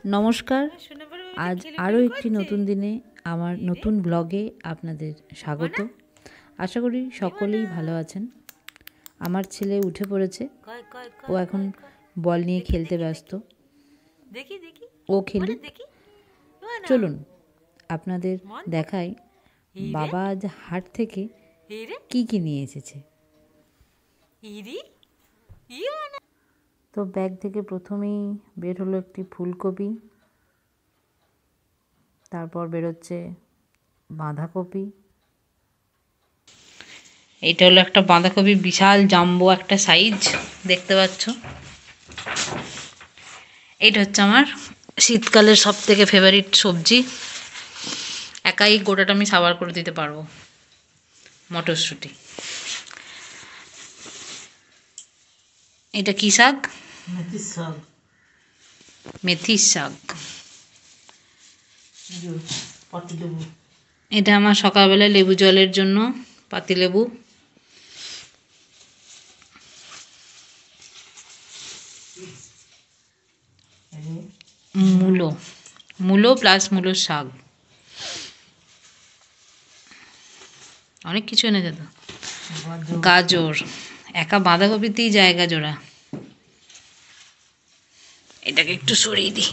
নমস্কার। আজ আরও একটি নতুন দিনে আমার নতুন ব্লগে আপনাদের স্বাগত। আশা করি সকলেই ভালো আছেন। আমার ছেলে উঠে পড়েছে, ও এখন বল নিয়ে খেলতে ব্যস্ত। ও খেলুক, চলুন আপনাদের দেখাই বাবা আজ হাট থেকে কি কি নিয়ে এসেছে। তো ব্যাগ থেকে প্রথমেই বের হলো একটি ফুলকপি, তারপর বেরোচ্ছে বাঁধাকপি। এটা হলো একটা বাঁধাকপি, বিশাল জাম্বো একটা সাইজ দেখতে পাচ্ছ। এইটা হচ্ছে আমার শীতকালের সব থেকে ফেভারিট সবজি, একাই গোটাটা আমি সাবার করে দিতে পারবো, মটরশুঁটি। এটা কি শাক? মেথির শাক। এটা আমার সকালবেলা লেবু জলের জন্য পাতিলেবু। মূলো প্লাস মূলোর শাক, অনেক কিছু এনেছে তো। গাজর, একা বাঁধাকপিতেই জায়গা জোড়া। এটাকে একটু সরিয়ে দিই।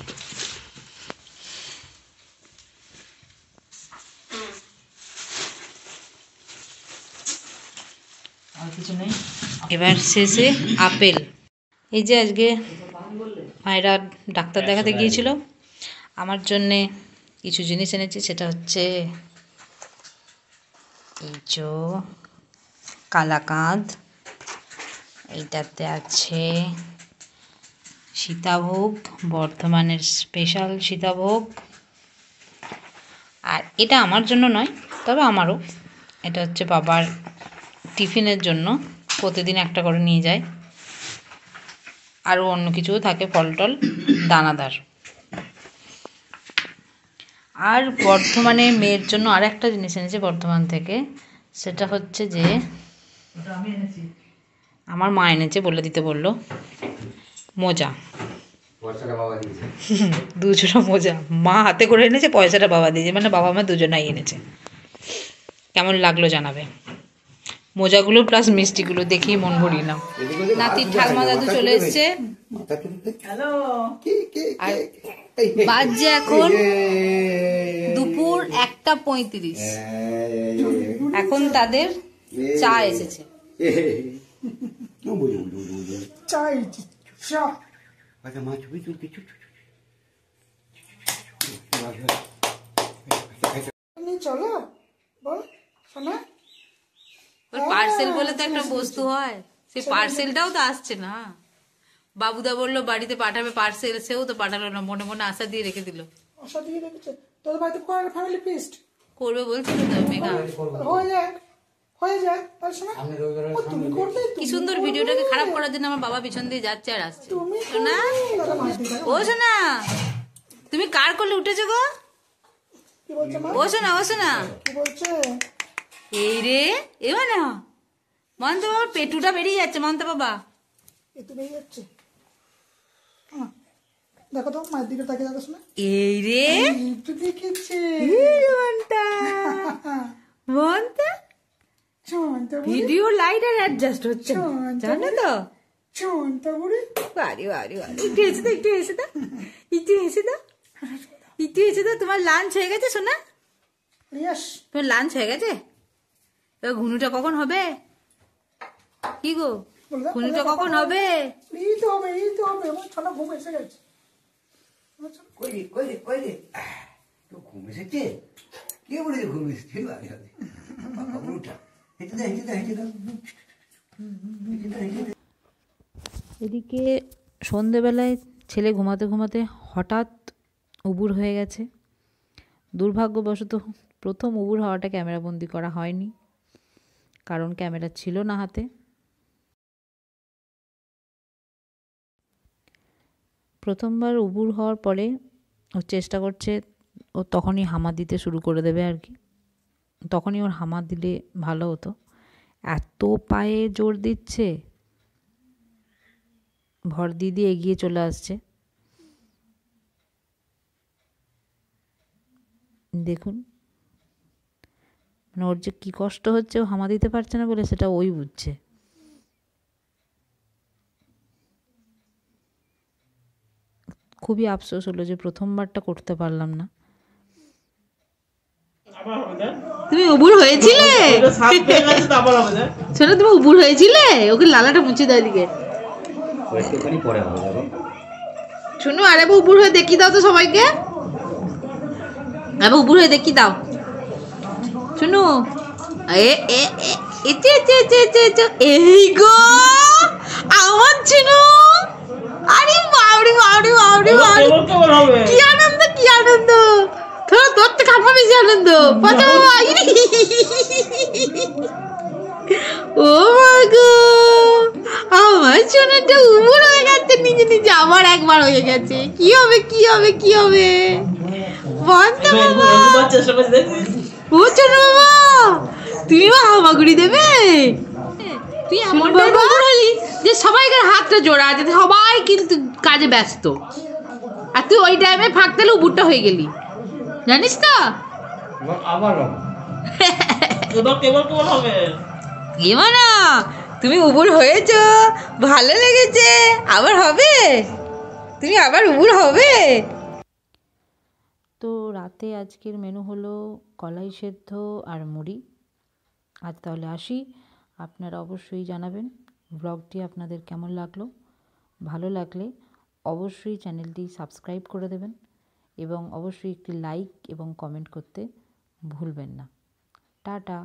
এবার শেষে আপেল। এই যে আজকে মায়েরা ডাক্তার দেখাতে গিয়েছিল, আমার জন্যে কিছু জিনিস এনেছে। সেটা হচ্ছে এই যে কালাকাঁদ, এইটাতে আছে সীতাভোগ, বর্ধমানের স্পেশাল সীতাভোগ। আর এটা আমার জন্য নয়, তবে আমারও। এটা হচ্ছে বাবার টিফিনের জন্য, প্রতিদিন একটা করে নিয়ে যায়। আরও অন্য কিছুও থাকে, ফল টল, দানাদার। আর বর্ধমানে মেয়ের জন্য আর একটা জিনিস এনেছে বর্ধমান থেকে। সেটা হচ্ছে যে আমার মা এনেছে, বলে দিতে বললো, মোজা। দুজোড়া মোজা মা হাতে করে এনেছে, পয়সাটা বাবা দিয়েছে, মানে বাবা মা দুজনাই এনেছে। কেমন লাগলো জানাবে। মোজাগুলো প্লাস মিষ্টিগুলো দেখেই মন ভরিলাম। নাতির ঠাকমা দাদু চলে এসছে। আর বাজছে এখন দুপুর 1:35। এখন তাদের চা এসেছে। চলো বল শোনা, পার্সেল বলে তো একটা বস্তু হয়, সেই পার্সেলটাও তো আসছে না। বাবুদা বললো বাড়িতে পাঠাবে পার্সেল, সেও তো পাঠালো না, মনে মনে আশা দিয়ে রেখে দিল। আশা দিয়ে রেখেছে তোর বাড়িতে ফ্যামিলি ফিস্ট করবে বলছিল তো মেঘা। হয়ে যায় কি সুন্দর। ভিডিওটাকে খারাপ করার জন্য আমার বাবা পিছন দিয়ে যাচ্ছে আর আসছে। শোনা, ও শোনা, তুমি কার কোলে উঠেছো গো? ও শোনা, ও শোনা, এই রে, এবার না মন্ত বাবার পেটুটা বেরিয়ে যাচ্ছে। মন্ত বাবা পেটু বেরিয়ে যাচ্ছে, দেখো তো মায়ের দিকে তাকিয়ে দেখো। শোনা, এই রে একটু দেখেছে মন্তা। ভিডিও লাইট আর অ্যাডজাস্ট হচ্ছে, জানো তো। বাড়ি বাড়ি বাড়ি, একটু এসে দাও, একটু এসে দাও, একটু এসে দাও, একটু এসে দাও। তোমার লাঞ্চ হয়ে গেছে সোনা? তোমার লাঞ্চ হয়ে গেছে? এবার ঘুনুটা কখন হবে? কি গো, ঘুনুটা কখন হবে? এই তো হবে, এই তো হবে। আমার ছোনা ঘুম এসে গেছে। ঘুম এসেছে? কে বলেছে ঘুম এসেছে? এদিকে সন্ধেবেলায় ছেলে ঘুমাতে ঘুমাতে হঠাৎ উবুর হয়ে গেছে। দুর্ভাগ্যবশত প্রথম উবুর হওয়াটা ক্যামেরাবন্দি করা হয়নি, কারণ ক্যামেরা ছিল না হাতে। প্রথমবার উবুর হওয়ার পরে ও চেষ্টা করছে, ও তখনই হামা দিতে শুরু করে দেবে আর কি। তখনই ওর হামা দিলে ভালো হতো। এত পায়ে জোর দিচ্ছে, ভর দিয়ে এগিয়ে চলে আসছে। দেখুন, মানে ওর যে কী কষ্ট হচ্ছে, ও হামা দিতে পারছে না বলে সেটা ওই বুঝছে। খুবই আফসোস হলো যে প্রথমবারটা করতে পারলাম না। তুমি উবুর হয়েছিলে? শোনো, তুমি উবুর হয়েছিলে? ওকে লালাটা মুছে দাও দিকে। শুনো, আরে উবুর হয়ে দেখি দাও তো সবাইকে। আরে উবুর হয়ে দেখি দাও। শুনো, এই গো আমার শুনো। আরে বাবরে বাবরে বাবরে বাবরে, কি আনন্দ, কি আনন্দ! তোর তো খাবো বেশি আনন্দ। ও মা গো, আমার সোনাটা উবুর হয়ে গেছে নিজে নিজে। আমার একবার হয়ে গেছে, কি হবে কি হবে কি হবে? বন্ধ বাবা, ও ছোট বাবা, তুমি হামাগুড়ি দেবে? তুই এমন হলি যে সবাইকার হাতটা জোড়া আছে, সবাই কিন্তু কাজে ব্যস্ত, আর তুই ওই টাইমে ফাঁক দিলে উবুরটা হয়ে গেলি, জানিস তো? আবার না, তুমি উবুর হয়েছো, ভালো লেগেছে, আবার হবে, তুমি আবার উবুর হবে। তো রাতে আজকের মেনু হলো কলাই সেদ্ধ আর মুড়ি। আজ তাহলে আসি, আপনারা অবশ্যই জানাবেন ব্লগটি আপনাদের কেমন লাগলো। ভালো লাগলে অবশ্যই চ্যানেলটি সাবস্ক্রাইব করে দেবেন এবং অবশ্যই একটি লাইক এবং কমেন্ট করতে ভুলবেন না। টাটা।